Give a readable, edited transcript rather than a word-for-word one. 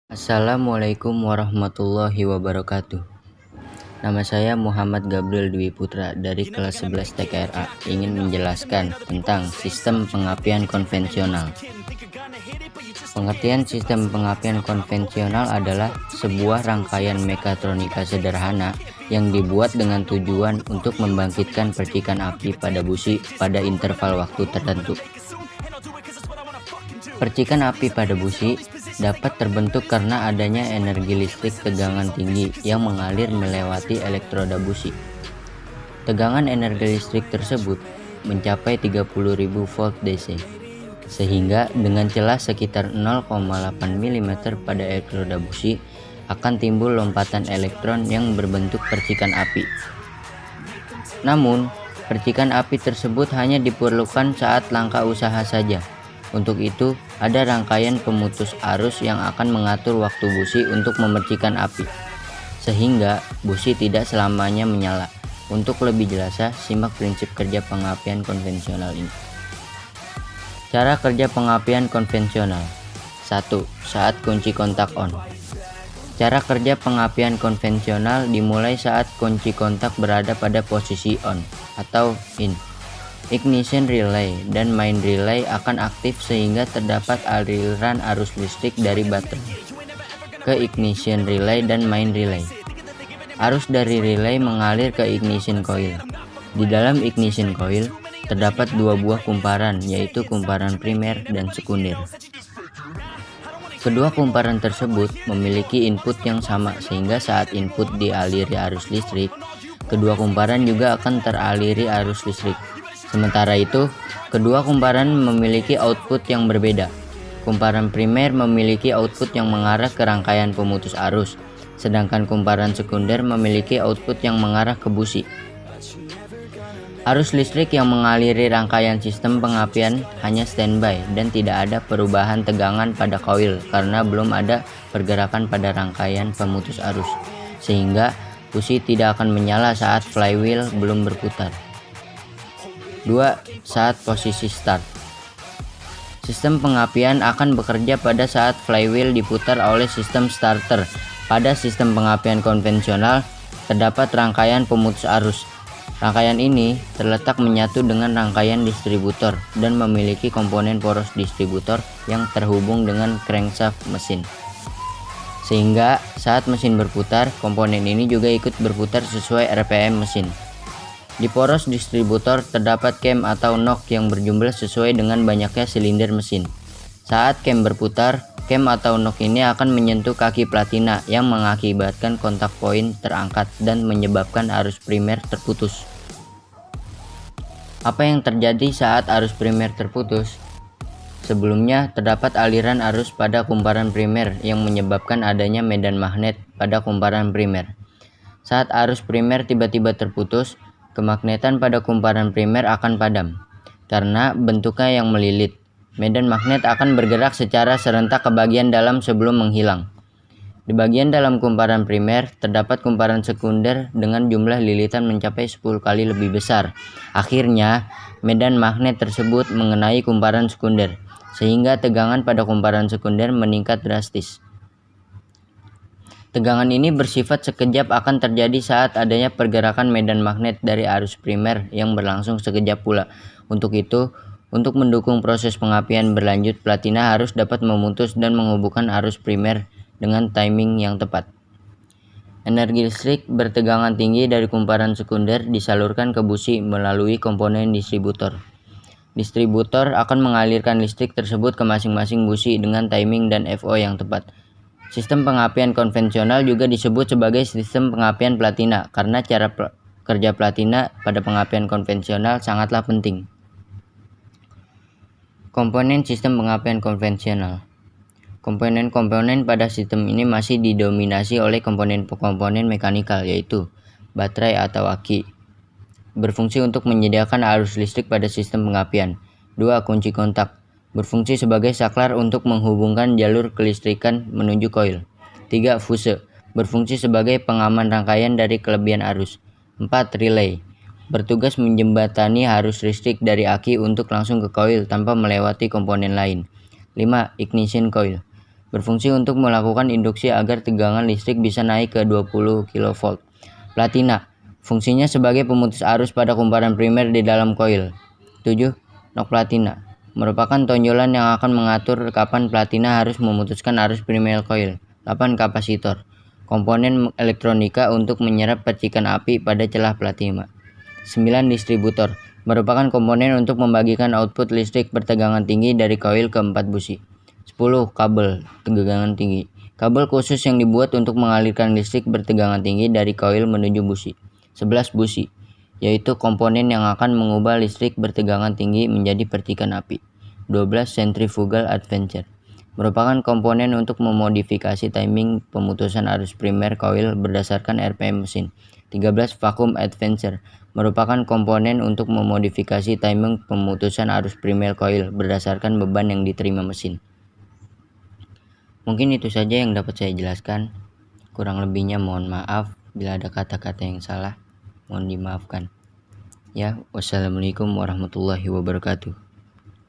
Assalamualaikum warahmatullahi wabarakatuh. Nama saya Muhammad Gabriel Dwi Putra dari kelas 11 TKRA. Ingin menjelaskan tentang sistem pengapian konvensional. Pengertian sistem pengapian konvensional adalah sebuah rangkaian mekatronika sederhana yang dibuat dengan tujuan untuk membangkitkan percikan api pada busi pada interval waktu tertentu. Percikan api pada busi dapat terbentuk karena adanya energi listrik tegangan tinggi yang mengalir melewati elektroda busi. Tegangan energi listrik tersebut mencapai 30.000 volt DC, sehingga dengan celah sekitar 0,8 mm pada elektroda busi akan timbul lompatan elektron yang berbentuk percikan api. Namun, percikan api tersebut hanya diperlukan saat langkah usaha saja. Untuk itu, ada rangkaian pemutus arus yang akan mengatur waktu busi untuk memercikan api, sehingga busi tidak selamanya menyala. Untuk lebih jelasnya, simak prinsip kerja pengapian konvensional ini. Cara kerja pengapian konvensional. 1. Saat kunci kontak on. Cara kerja pengapian konvensional dimulai saat kunci kontak berada pada posisi on atau in. Ignition relay dan main relay akan aktif sehingga terdapat aliran arus listrik dari baterai ke ignition relay dan main relay. Arus dari relay mengalir ke ignition coil. Di dalam ignition coil terdapat dua buah kumparan, yaitu kumparan primer dan sekunder. Kedua kumparan tersebut memiliki input yang sama, sehingga saat input dialiri arus listrik, kedua kumparan juga akan teraliri arus listrik. Sementara itu, kedua kumparan memiliki output yang berbeda. Kumparan primer memiliki output yang mengarah ke rangkaian pemutus arus, sedangkan kumparan sekunder memiliki output yang mengarah ke busi. Arus listrik yang mengaliri rangkaian sistem pengapian hanya standby dan tidak ada perubahan tegangan pada koil karena belum ada pergerakan pada rangkaian pemutus arus, sehingga busi tidak akan menyala saat flywheel belum berputar. 2. Saat posisi start. Sistem pengapian akan bekerja pada saat flywheel diputar oleh sistem starter. Pada sistem pengapian konvensional terdapat rangkaian pemutus arus. Rangkaian ini terletak menyatu dengan rangkaian distributor dan memiliki komponen poros distributor yang terhubung dengan crankshaft mesin. Sehingga saat mesin berputar, komponen ini juga ikut berputar sesuai RPM mesin. Di poros distributor terdapat cam atau knock yang berjumlah sesuai dengan banyaknya silinder mesin. Saat cam berputar, cam atau knock ini akan menyentuh kaki platina yang mengakibatkan kontak poin terangkat dan menyebabkan arus primer terputus. Apa yang terjadi saat arus primer terputus? Sebelumnya terdapat aliran arus pada kumparan primer yang menyebabkan adanya medan magnet pada kumparan primer. Saat arus primer tiba-tiba terputus, kemagnetan pada kumparan primer akan padam karena bentuknya yang melilit. Medan magnet akan bergerak secara serentak ke bagian dalam sebelum menghilang. Di bagian dalam kumparan primer terdapat kumparan sekunder dengan jumlah lilitan mencapai 10 kali lebih besar. Akhirnya, medan magnet tersebut mengenai kumparan sekunder, sehingga tegangan pada kumparan sekunder meningkat drastis. Tegangan ini bersifat sekejap akan terjadi saat adanya pergerakan medan magnet dari arus primer yang berlangsung sekejap pula. Untuk itu, untuk mendukung proses pengapian berlanjut, platina harus dapat memutus dan menghubungkan arus primer dengan timing yang tepat. Energi listrik bertegangan tinggi dari kumparan sekunder disalurkan ke busi melalui komponen distributor. Distributor akan mengalirkan listrik tersebut ke masing-masing busi dengan timing dan FO yang tepat. Sistem pengapian konvensional juga disebut sebagai sistem pengapian platina karena cara kerja platina pada pengapian konvensional sangatlah penting. Komponen sistem pengapian konvensional. Komponen-komponen pada sistem ini masih didominasi oleh komponen-komponen mekanikal, yaitu baterai atau aki, berfungsi untuk menyediakan arus listrik pada sistem pengapian. 2. Kunci kontak, berfungsi sebagai saklar untuk menghubungkan jalur kelistrikan menuju koil. 3. Fuse, berfungsi sebagai pengaman rangkaian dari kelebihan arus. 4. Relay, bertugas menjembatani arus listrik dari aki untuk langsung ke koil tanpa melewati komponen lain. 5. Ignition coil, berfungsi untuk melakukan induksi agar tegangan listrik bisa naik ke 20 kV. Platina, fungsinya sebagai pemutus arus pada kumparan primer di dalam koil. 7. Nok platina, merupakan tonjolan yang akan mengatur kapan platina harus memutuskan arus primer koil. 8. Kapasitor, komponen elektronika untuk menyerap percikan api pada celah platina. 9. Distributor, merupakan komponen untuk membagikan output listrik bertegangan tinggi dari koil ke 4 busi. 10. Kabel tegangan tinggi, kabel khusus yang dibuat untuk mengalirkan listrik bertegangan tinggi dari koil menuju busi. 11. Busi, yaitu komponen yang akan mengubah listrik bertegangan tinggi menjadi percikan api. 12. Centrifugal advancer, merupakan komponen untuk memodifikasi timing pemutusan arus primer koil berdasarkan RPM mesin. 13. Vacuum advancer, merupakan komponen untuk memodifikasi timing pemutusan arus primer koil berdasarkan beban yang diterima mesin. Mungkin itu saja yang dapat saya jelaskan. Kurang lebihnya mohon maaf. Bila ada kata-kata yang salah, mohon dimaafkan. Ya, wassalamualaikum warahmatullahi wabarakatuh.